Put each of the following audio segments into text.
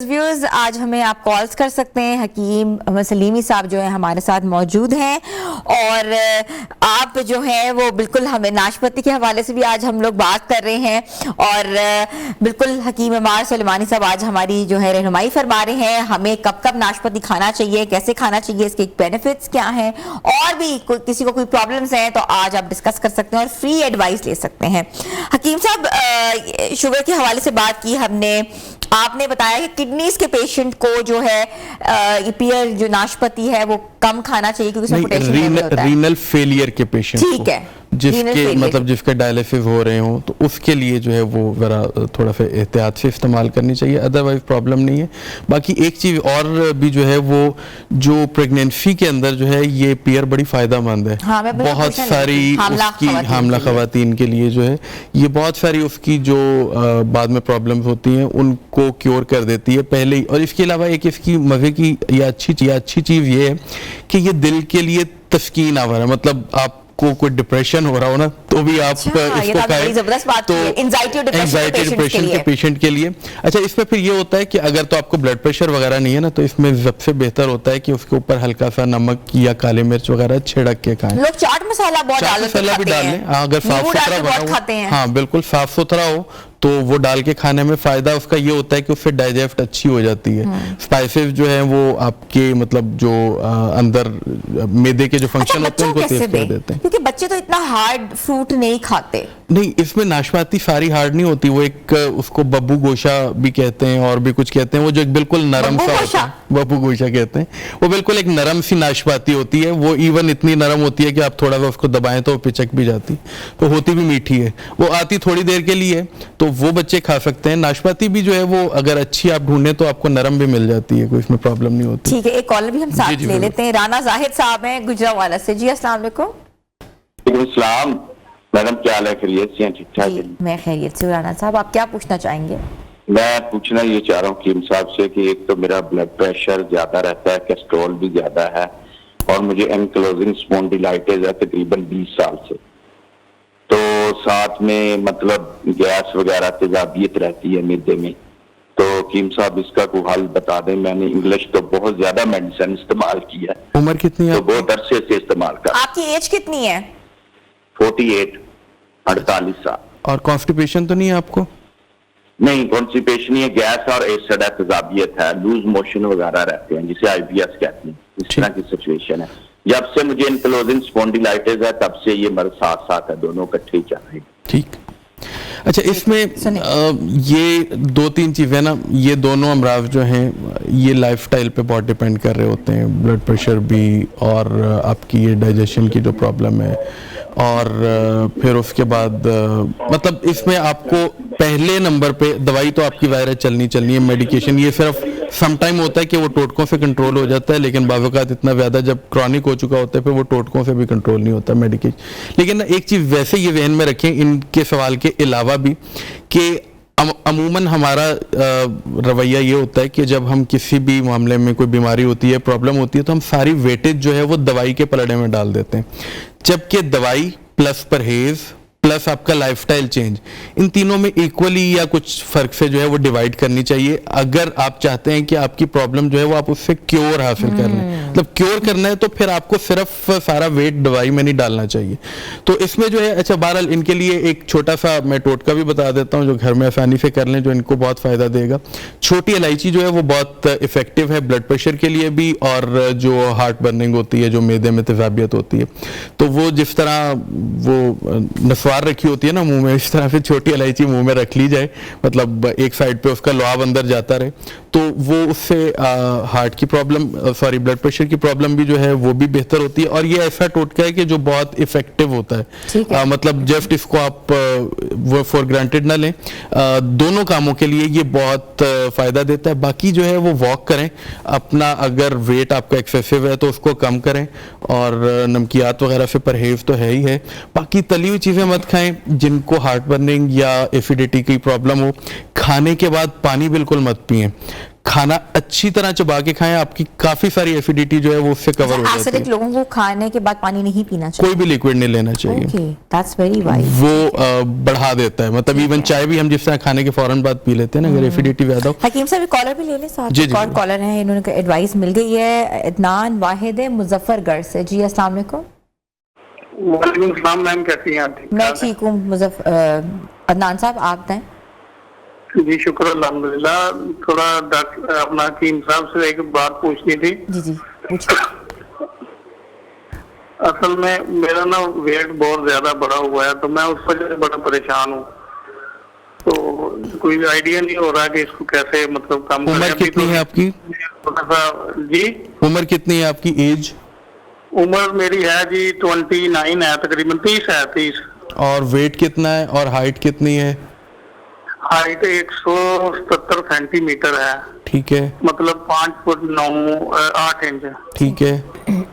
Viewers, आज हमें आप कॉल्स कर सकते हैं। हकीम सलीमी साहब जो है हमारे साथ मौजूद हैं और आप जो है वो बिल्कुल हमें नाशपाती के हवाले से भी आज हम लोग बात कर रहे हैं और बिल्कुल हकीम इमार सुलेमानी साहब आज हमारी जो है रहनुमाई फरमा रहे हैं हमें कब कब नाशपाती खाना चाहिए, कैसे खाना चाहिए, इसके बेनिफिट्स क्या हैं और भी किसी को कोई प्रॉब्लम्स हैं तो आज आप डिस्कस कर सकते हैं और फ्री एडवाइस ले सकते हैं। हकीम साहब, शुगर के हवाले से बात की हमने, आपने बताया कि किडनीज के पेशेंट को जो है पीयर जो नाशपाती है वो कम खाना चाहिए क्योंकि उसमें पोटेशियम होता है। रीनल फेलियर के पेशेंट ठीक है, जिसके मतलब जिसके डायलिसिस हो रहे हो तो उसके लिए जो है वो जरा थोड़ा सा एहतियात से इस्तेमाल करनी चाहिए, अदरवाइज प्रॉब्लम नहीं है। बाकी एक चीज़ और भी जो है वो जो प्रेगनेंसी के अंदर जो है ये पीयर बड़ी फ़ायदेमंद है। हाँ, बहुत सारी उसकी हामला खवातीन के लिए जो है ये बहुत सारी उसकी जो बाद में प्रॉब्लम्स होती हैं उनको क्योर कर देती है पहले ही। और इसके अलावा एक इसकी मज़े की या अच्छी चीज़ ये है कि ये दिल के लिए तस्कीन आवर है। मतलब आप को कोई डिप्रेशन हो रहा हो ना तो भी आप इसको खाएं तो एंजाइटी डिप्रेशन के पेशेंट के लिए। अच्छा, इसमें फिर ये होता है कि अगर तो आपको ब्लड प्रेशर वगैरह नहीं है ना तो इसमें सबसे बेहतर होता है कि उसके ऊपर हल्का सा नमक या काले मिर्च वगैरह छिड़क के खाएं। लोग चाट मसाला भी डाल लें अगर साफ सुथरा बना हो। हाँ बिल्कुल साफ सुथरा हो तो वो डाल के खाने में फायदा उसका ये होता है कि उससे डाइजेस्ट अच्छी हो जाती है। स्पाइसेस जो है वो आपके मतलब जो अंदर मैदे के जो फंक्शन होते हैं उनको तेज कर देते हैं। क्योंकि बच्चे तो इतना हार्ड फ्रूट नहीं खाते। नहीं, इसमें नाशपाती सारी हार्ड नहीं होती, वो एक उसको बब्बू गोशा भी कहते हैं और भी कुछ कहते हैं, वो जो एक बिल्कुल नरम सा होता है, बब्बू गोशा कहते हैं। वो बिल्कुल एक नरम सी नाशपाती होती है, वो इवन इतनी नरम होती है कि आप थोड़ा सा उसको दबाएं तो पिचक भी जाती, तो होती भी मीठी है। वो आती थोड़ी देर के लिए तो वो बच्चे खा सकते हैं। नाशपाती भी जो है वो अगर अच्छी आप ढूंढें तो आपको नरम भी मिल जाती है, कोई इसमें प्रॉब्लम नहीं होती। ठीक है, एक कॉलर भी हम साथ ले लेते हैं। राना जाहिद साहब हैं गुजरांवाला से। जी अस्सलाम वालेकुम। मैडम क्या हाल है, खैरियत से हैं? ठीक ठाक है? मैं खैरियत से। राना साहब आप क्या पूछना चाहेंगे? मैं पूछना ये चाह रहा हूँ कीम साहब से कि एक तो मेरा ब्लड प्रेशर ज्यादा रहता है, कोलेस्ट्रॉल भी ज्यादा है और मुझे एंक्लोजिंग स्पॉन्डिलाइटिस है तकरीबन 20 साल से। तो साथ में मतलब गैस वगैरह तेजाबियत रहती है मिर्दे में। तो कीम साहब इसका कोई हल बता दें। मैंने इंग्लिश तो बहुत ज्यादा मेडिसिन इस्तेमाल की है। उम्र कितनी है? तो बहुत अरसे से इस्तेमाल कर। आपकी एज कितनी है? 48 साल। और कॉन्स्टिपेशन तो नहीं है आपको? नहीं, कॉन्स्टिपेशन नहीं है, गैस और एसिड है, तेजाबियत है, लूज मोशन वगैरह रहते हैं जिसे IBS कहते हैं। इस तरह की सिचुएशन है। जब से मुझे एंक्लोजिंग स्पॉन्डिलाइटिस है तब से ये मर्ज साथ साथ है, दोनों इकट्ठे चल रहे हैं। ठीक। अच्छा, इसमें ये 2-3 चीज़ें ना, ये दोनों अमराज जो हैं ये लाइफस्टाइल पे बहुत डिपेंड कर रहे होते हैं। ब्लड प्रेशर भी और आपकी ये डाइजेशन की जो प्रॉब्लम है और फिर उसके बाद मतलब इसमें आपको पहले नंबर पे दवाई तो आपकी वायरस चलनी है, मेडिकेशन ये सिर्फ सम टाइम होता है कि वो टोटकों से कंट्रोल हो जाता है, लेकिन बाज़-औक़ात इतना ज़्यादा जब क्रॉनिक हो चुका होता है फिर वो टोटकों से भी कंट्रोल नहीं होता मेडिकेशन। लेकिन एक चीज़ वैसे ये ज़हन में रखें इनके सवाल के अलावा भी कि अमूमन हमारा रवैया ये होता है कि जब हम किसी भी मामले में कोई बीमारी होती है, प्रॉब्लम होती है तो हम सारी वेटेज जो है वो दवाई के पलड़े में डाल देते हैं, जबकि दवाई प्लस परहेज प्लस आपका लाइफस्टाइल चेंज, इन तीनों में इक्वली या कुछ फर्क से जो है वो डिवाइड करनी चाहिए अगर आप चाहते हैं कि आपकी प्रॉब्लम जो है वो आप उससे क्योर हासिल कर लें। मतलब क्योर करना है तो फिर आपको सिर्फ सारा वेट दवाई में नहीं डालना चाहिए। तो इसमें जो है अच्छा बहरहाल इनके लिए एक छोटा सा मैं टोटका भी बता देता हूँ जो घर में आसानी से कर लें, जो इनको बहुत फ़ायदा देगा। छोटी इलायची जो है वो बहुत इफेक्टिव है ब्लड प्रेशर के लिए भी और जो हार्ट बर्निंग होती है, जो मैदे में तेजाबियत होती है, तो वो जिस तरह वो नस्वार रखी होती है ना मुंह में, इस तरह से छोटी इलायची मुंह में रख ली जाए, मतलब एक साइड पे उसका लुआब अंदर जाता रहे, तो वो उससे हार्ट की प्रॉब्लम ब्लड प्रेशर की प्रॉब्लम भी जो है वो भी बेहतर होती है। और ये ऐसा टोटका है कि जो बहुत इफेक्टिव होता है, मतलब जस्ट इसको आप वो फॉर ग्रांटेड ना लें, दोनों कामों के लिए ये बहुत फायदा देता है। बाकी जो है वो वॉक करें अपना, अगर वेट आपका एक्सेसिव है तो उसको कम करें और नमकियात वगैरह से परहेज तो है ही है। बाकी तली हुई चीज़ें मत खाएं, जिनको हार्ट बर्निंग या एसिडिटी की प्रॉब्लम हो, खाने के बाद पानी बिल्कुल मत पिएं। खाना अच्छी तरह चबा के खाएं, आपकी काफी सारी एसिडिटी जो है वो उससे कवर हो जाती एसिडिक है। लोगों को खाने के बाद पानी नहीं पीना चाहिए। कोई भी लिक्विड नहीं लेना चाहिए। Okay, that's very wise. वो बढ़ा देता है, मतलब इवन चाय भी हम जिस तरह खाने के फौरन बाद पी लेते हैं ना, अगर एसिडिटी ज्यादा हो। हकीम साहब कॉलर भी ले लें साथ। जी, जी, और जी। कॉलर है, इन्होंने एडवाइस मिल गई है। इदनान वाहिद है मुजफ्फरगढ़ से। जी अस्सलाम वालेकुम। वालेकुम सलाम मैम, कैसी हैं आप? मैं ठीक हूँ अदनान साहब, आप बताएं। जी शुक्र अल्हम्दुलिल्लाह। थोड़ा डॉक्टर अपना हकीम साहब से एक बात पूछनी थी। जी जी पूछिए। असल में मेरा ना वेट बहुत ज्यादा बढ़ा हुआ है, तो मैं उस वजह से बड़ा परेशान हूँ। तो कोई आइडिया नहीं हो रहा कि इसको कैसे मतलब कम करें। उम्र कितनी है आपकी? जी उम्र कितनी है आपकी? एज? उम्र मेरी है जी 29 है, तकरीबन 30 है, 30। और वेट कितना है और हाइट कितनी है? हाइट 170 सेंटीमीटर है, ठीक है, मतलब 5 फुट 8 इंच। ठीक है।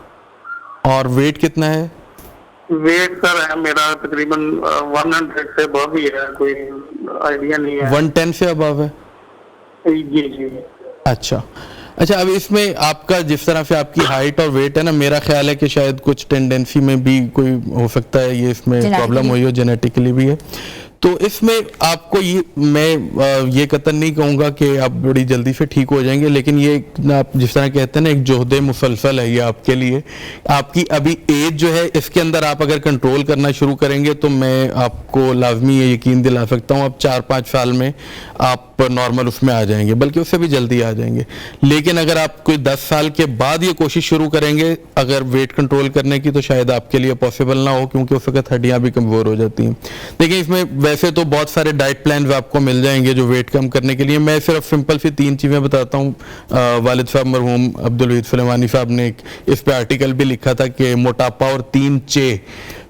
और वेट कितना है? वेट सर है मेरा तकरीबन 100 से अबव ही है, कोई आइडिया नहीं है। 110 से अबव है? जी जी। अच्छा अच्छा। अब इसमें आपका जिस तरह से आपकी हाइट और वेट है ना, मेरा ख्याल है कि शायद कुछ टेंडेंसी में भी कोई हो सकता है, ये इसमें प्रॉब्लम हुई हो, जेनेटिकली भी है। तो इसमें आपको ये मैं ये कतन नहीं कहूँगा कि आप बड़ी जल्दी से ठीक हो जाएंगे, लेकिन ये आप जिस तरह कहते हैं ना, एक जोहदे मुसलसल है ये आपके लिए। आपकी अभी एज जो है, इसके अंदर आप अगर कंट्रोल करना शुरू करेंगे तो मैं आपको लाजमी ये यकीन दिला सकता हूँ, आप 4-5 साल में आप नॉर्मल उसमें आ जाएंगे, बल्कि उससे भी जल्दी आ जाएंगे। लेकिन अगर आप कोई 10 साल के बाद ये कोशिश शुरू करेंगे अगर वेट कंट्रोल करने की, तो शायद आपके लिए पॉसिबल ना हो, क्योंकि उस वक्त हड्डियां भी कमजोर हो जाती हैं। देखिए, इसमें वैसे तो बहुत सारे डाइट प्लान आपको मिल जाएंगे जो वेट कम करने के लिए। मैं सिर्फ सिंपल सी 3 चीजें बताता हूँ। वालिद साहब मरहूम अब्दुल वहीद सुलेमानी साहब ने इस पे आर्टिकल भी लिखा था कि मोटापा और 3 चे।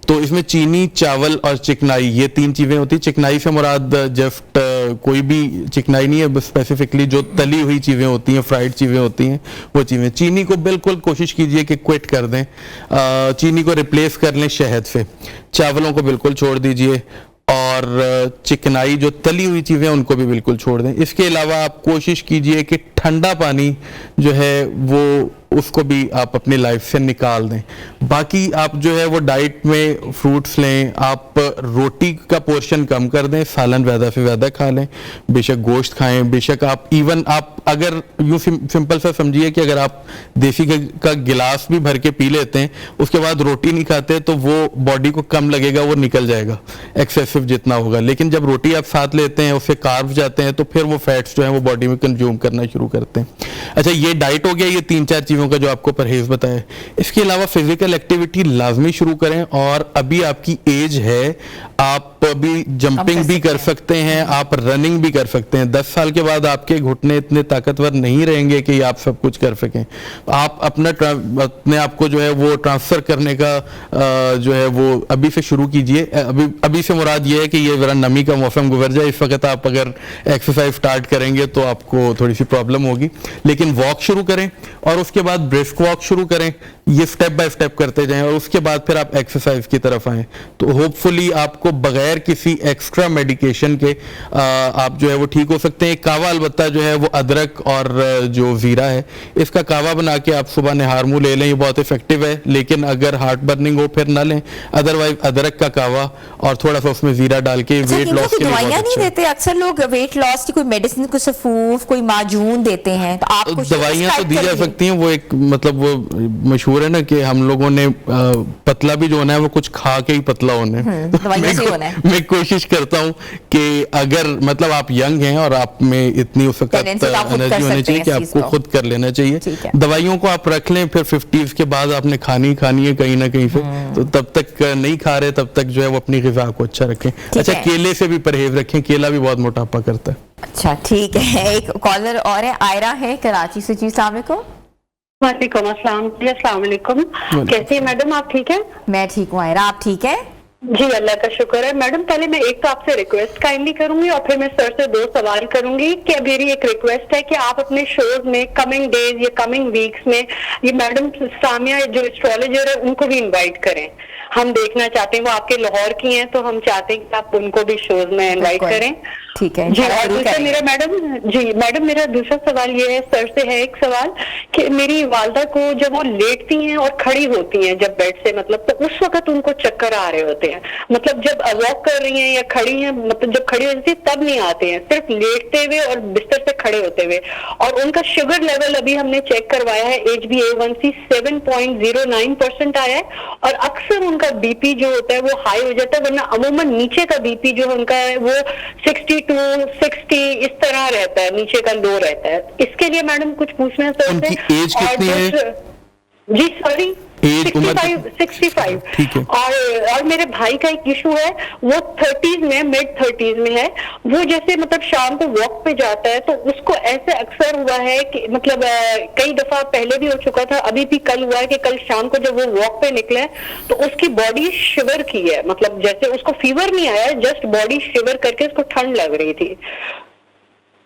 तो इसमें चीनी, चावल और चिकनाई, ये 3 चीजें होती। चिकनाई से मुराद जस्ट कोई भी चिकनाई नहीं है, बस स्पेसिफिकली जो तली हुई चीजें होती हैं, फ्राइड चीजें होती हैं, वो चीजें। चीनी को बिल्कुल कोशिश कीजिए कि क्विट कर दें, चीनी को रिप्लेस कर लें शहद से। चावलों को बिल्कुल छोड़ दीजिए, और चिकनाई जो तली हुई चीजें उनको भी बिल्कुल छोड़ दें। इसके अलावा आप कोशिश कीजिए कि ठंडा पानी जो है वो उसको भी आप अपनी लाइफ से निकाल दें। बाकी आप जो है वो डाइट में फ्रूट्स लें, आप रोटी का पोर्शन कम कर दें, सालन ज़्यादा से ज़्यादा खा लें, बेशक गोश्त खाएं, बेशक आप इवन आप अगर यूँ सिंपल सा समझिए कि अगर आप देसी का गिलास भी भर के पी लेते हैं, उसके बाद रोटी नहीं खाते, तो वो बॉडी को कम लगेगा, वो निकल जाएगा एक्सेसिव जितना होगा। लेकिन जब रोटी आप साथ लेते हैं, उससे कार्ब्स जाते हैं, तो फिर वो फैट्स जो है वो बॉडी में कंज्यूम करना शुरू करते हैं। अच्छा, ये डाइट हो गया, ये 3-4 चीज़ों का जो आपको परहेज बताया। इसके अलावा फिजिकल एक्टिविटी लाजमी शुरू करें। और अभी आपकी एज है, आप अभी जंपिंग भी कर सकते हैं, आप रनिंग भी कर सकते हैं। 10 साल के बाद आपके घुटने इतने ताकतवर नहीं रहेंगे कि आप सब कुछ कर सकें। आप अपने आप को जो है वो ट्रांसफर करने का जो है वो अभी से शुरू कीजिए। अभी से मुराद ये है कि ये जरा नमी का मौसम गुजर जाए। इस वक्त आप अगर एक्सरसाइज स्टार्ट करेंगे तो आपको थोड़ी सी प्रॉब्लम होगी, लेकिन वॉक शुरू करें और उसके बाद ब्रिस्क वॉक शुरू करें। ये स्टेप बाय स्टेप करते जाएं और उसके बाद फिर आप एक्सरसाइज की तरफ आएं, तो होपफुली आपको बगैर किसी एक्स्ट्रा मेडिकेशन के आप जो है वो ठीक हो सकते हैं। कावा अलबत्ता जो है वो अदरक और जो जीरा है, इसका कावा बना के आप सुबह निहार मुंह ले लें, ये बहुत इफेक्टिव है। लेकिन अगर हार्ट बर्निंग हो फिर ना लें, अदरवाइज अदरक का कावा और थोड़ा सा उसमें जीरा डाल के वेट लॉस के लिए बहुत दवाइयां नहीं अच्छा है। देते अक्सर लोग वेट लॉस की, कोई मेडिसिन, कोई सफूफ, कोई माजून देते हैं, तो आप कुछ दवाइयां तो दी जा सकती हैं। वो एक मतलब वो मशहूर है ना कि हम लोगों ने पतला भी जो होना है वो कुछ खा के ही पतला होना है। दवाइयां से होना है। मैं कोशिश करता हूँ कि अगर मतलब आप यंग हैं और आप में इतनी उस वक्त Tendency तो आप खुद कर एनर्जी होनी सकते चाहिए हैं कि इस चीज आपको को। खुद कर लेना चाहिए। ठीक है। दवाइयों को आप रख लें, फिर 50s के बाद आपने खानी है कहीं ना कहीं से, तो तब तक नहीं खा रहे तब तक जो है वो अपनी ग़िज़ा को अच्छा रखें। अच्छा, है। केले से भी परहेज रखें, केला भी बहुत मोटापा करता है। अच्छा ठीक है। एक कॉलर और है, आयरा है कराची से। जी अस्सलाम वालेकुम। वालेकुम अस्सलाम जी, अस्सलाम वालेकुम। कैसी है मैडम, आप ठीक है? मैं ठीक हूँ आयरा, आप ठीक है? जी अल्लाह का शुक्र है। मैडम पहले मैं एक तो आपसे रिक्वेस्ट काइंडली करूंगी और फिर मैं सर से 2 सवाल करूंगी कि मेरी एक रिक्वेस्ट है कि आप अपने शोज में कमिंग डेज या कमिंग वीक्स में ये मैडम सामिया जो एस्ट्रोलॉजर है उनको भी इनवाइट करें। हम देखना चाहते हैं, वो आपके लाहौर की हैं, तो हम चाहते हैं कि आप उनको भी शोज में इनवाइट करें। ठीक है, जी, इंशाल्लाह और जरूर दूसरा करेंगे। मेरा मैडम मेरा दूसरा सवाल ये है, सर से है एक सवाल कि मेरी वालदा को जब वो लेटती हैं और खड़ी होती हैं जब बेड से, मतलब तो उस वक्त उनको चक्कर आ रहे होते हैं, मतलब जब वॉक कर रही हैं या खड़ी हैं, मतलब जब खड़ी होती है तब नहीं आते हैं, सिर्फ लेटते हुए और बिस्तर से खड़े होते हुए। और उनका शुगर लेवल अभी हमने चेक करवाया है, HbA1c 7.09% आया है, और अक्सर उनका बीपी जो होता है वो हाई हो जाता है, वरना अमूमन नीचे का बीपी जो उनका है वो 62 60 इस तरह रहता है, नीचे का लो रहता है। इसके लिए मैडम कुछ पूछना है सर से। उनकी एज कितनी है? जी सॉरी, एज, उम्र 65। ठीक है। और मेरे भाई का एक इशू है, वो 30s में, मिड 30s में है, वो जैसे मतलब शाम को वॉक पे जाता है तो उसको ऐसे अक्सर हुआ है कि मतलब कई दफा पहले भी हो चुका था, अभी भी कल हुआ है कि कल शाम को जब वो वॉक पे निकले तो उसकी बॉडी शिवर की है, मतलब जैसे उसको फीवर नहीं आया, जस्ट बॉडी शिवर करके उसको ठंड लग रही थी।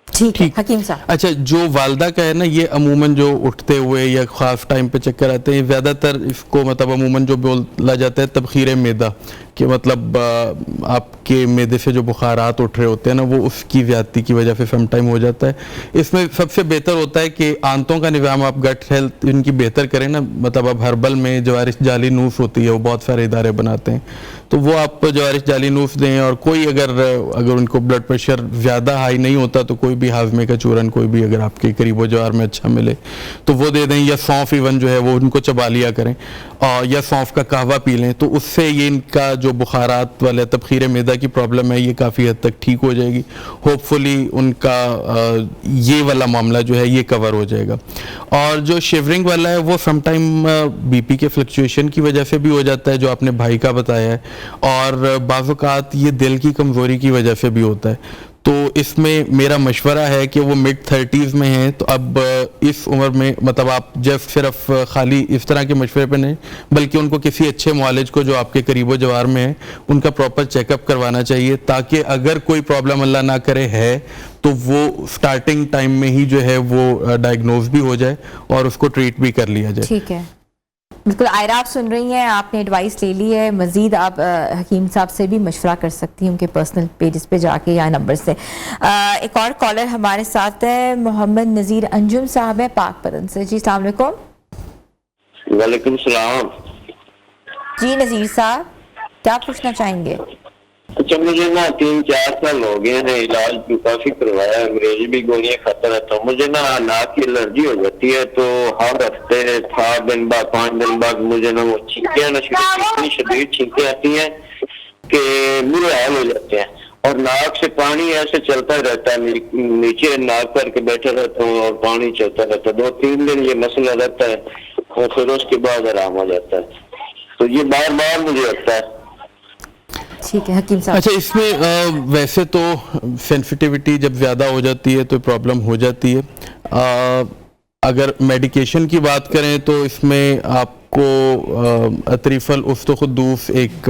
ठीक है हकीम साहब। अच्छा, जो वालदा का है ना, ये अमूमन जो उठते हुए या खास टाइम पे चक्कर आते हैं, ज़्यादातर इसको मतलब अमूमन जो बोला जाता है तबखीर मैदा, कि मतलब आपके मैदे से जो बुखारात उठ रहे होते हैं ना, वो उसकी ज़्यादती की वजह से सम टाइम हो जाता है। इसमें सबसे बेहतर होता है कि आंतों का निज़ाम आप गट हेल्थ इनकी बेहतर करें ना, मतलब अब हर्बल में जवारिश जाली नूस होती है, वो बहुत सारे इदारे बनाते हैं, तो वो आप जवारिश जाली नूस दें। और कोई अगर उनको ब्लड प्रेशर ज़्यादा हाई नहीं होता तो कोई भी हाजमे का चूरन कोई भी अगर आपके करीबो जवार में अच्छा मिले तो वो दे दें, या सौंफ इवन जो है वो उनको चबा लिया करें, और या सौंफ का कहवा पी लें, तो उससे ये इनका जो बुखारात वाला तबखीर मैदा की प्रॉब्लम है ये काफ़ी हद तक ठीक हो जाएगी। होपफुली उनका ये वाला मामला जो है ये कवर हो जाएगा। और जो शिवरिंग वाला है वो समटाइम बीपी के फ्लक्चुएशन की वजह से भी हो जाता है, जो आपने भाई का बताया है, और बाज़-औक़ात ये दिल की कमज़ोरी की वजह से भी होता है। तो इसमें मेरा मशवरा है कि वो मिड 30s में हैं, तो अब इस उम्र में मतलब आप जब सिर्फ खाली इस तरह के मशवरे पे नहीं, बल्कि उनको किसी अच्छे मुआलिज को जो आपके करीबो जवार में है उनका प्रॉपर चेकअप करवाना चाहिए, ताकि अगर कोई प्रॉब्लम अल्लाह ना करे है तो वो स्टार्टिंग टाइम में ही जो है वो डायग्नोज भी हो जाए और उसको ट्रीट भी कर लिया जाए। ठीक है, बिल्कुल। आयरा, आप सुन रही हैं, आपने एडवाइस ले ली है, मजीद आप हकीम साहब से भी मशवरा कर सकती हैं उनके पर्सनल पेजेस पे जाके या नंबर से। एक और कॉलर हमारे साथ है, मोहम्मद नज़ीर अंजुम साहब है पाकपतन से। जी अस्सलाम वालेकुम। वालेकुम सलाम। जी नज़ीर साहब, क्या पूछना चाहेंगे? अच्छा, मुझे ना 3-4 साल हो गए हैं, इलाज भी काफी करवाया है, अंग्रेजी भी गोलियां खाता रहता हूँ। मुझे ना नाक की एलर्जी हो जाती है, तो हर हफ्ते 4 दिन बाद 5 दिन बाद मुझे ना वो छींके आना शुरू, इतनी शदीद छींके आती हैं कि बुरे हाल हो जाते हैं, और नाक से पानी ऐसे चलता रहता है, नीचे नाक करके बैठा रहता हूँ और पानी चलता रहता है। 2-3 दिन ये मसला रहता है और फिर उसके बाद आराम हो जाता है, तो ये बार बार मुझे लगता है। ठीक है हकीम साहब। अच्छा, इसमें वैसे तो सेंसिटिविटी जब ज़्यादा हो जाती है तो प्रॉब्लम हो जाती है। अगर मेडिकेशन की बात करें तो इसमें आपको अतरीफल उफ्तखुद्दूस एक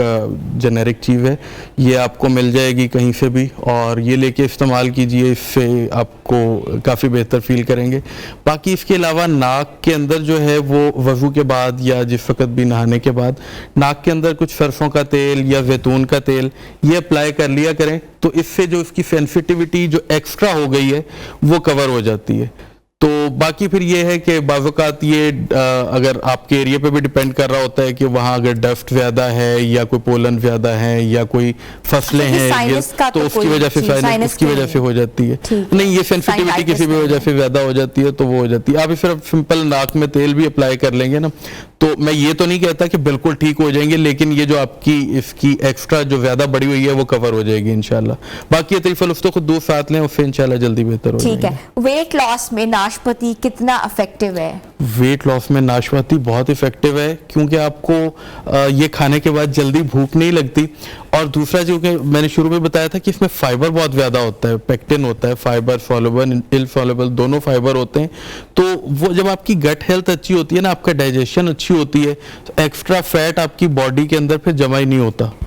जेनेरिक चीज़ है, ये आपको मिल जाएगी कहीं से भी, और ये लेके इस्तेमाल कीजिए, इससे आपको काफ़ी बेहतर फील करेंगे। बाकी इसके अलावा नाक के अंदर जो है वो वज़ू के बाद या जिस वक्त भी नहाने के बाद नाक के अंदर कुछ सरसों का तेल या जैतून का तेल ये अप्लाई कर लिया करें, तो इससे जो इसकी सेंसिटिविटी जो एक्स्ट्रा हो गई है वो कवर हो जाती है। तो बाकी फिर ये है कि बाज़-औक़ात ये अगर आपके एरिया पे भी डिपेंड कर रहा होता है कि वहाँ अगर डस्ट ज़्यादा है या कोई पोलन ज़्यादा है या कोई फसलें हैं, तो उसकी वजह से साइनस की वजह से हो जाती है। नहीं, ये सेंसिटिविटी किसी भी वजह से ज़्यादा हो जाती है तो वो हो जाती है। आप सिर्फ सिंपल नाक में तेल भी अप्लाई कर लेंगे ना, तो मैं ये तो नहीं कहता कि बिल्कुल ठीक हो जाएंगे, लेकिन ये जो आपकी इसकी एक्स्ट्रा जो ज़्यादा बढ़ी हुई है वो कवर हो जाएगी इंशाल्लाह। बाकी अतरीफल उसको खुद 2 साथ लें, उससे इंशाल्लाह जल्दी बेहतर हो जाएगी। ठीक है। वेट लॉस में नाशपाती कितना इफेक्टिव है? वेट लॉस में नाशपाती बहुत इफेक्टिव है, क्योंकि आपको ये खाने के बाद जल्दी भूख नहीं लगती, और दूसरा जो कि मैंने शुरू में बताया था कि इसमें फाइबर बहुत ज़्यादा होता है, पेक्टिन होता है, फाइबर सॉल्युबल इनसॉल्युबल दोनों फाइबर होते हैं। तो वो जब आपकी गट हेल्थ अच्छी होती है ना, आपका डाइजेशन अच्छी होती है, तो एक्स्ट्रा फैट आपकी बॉडी के अंदर फिर जमा ही नहीं होता।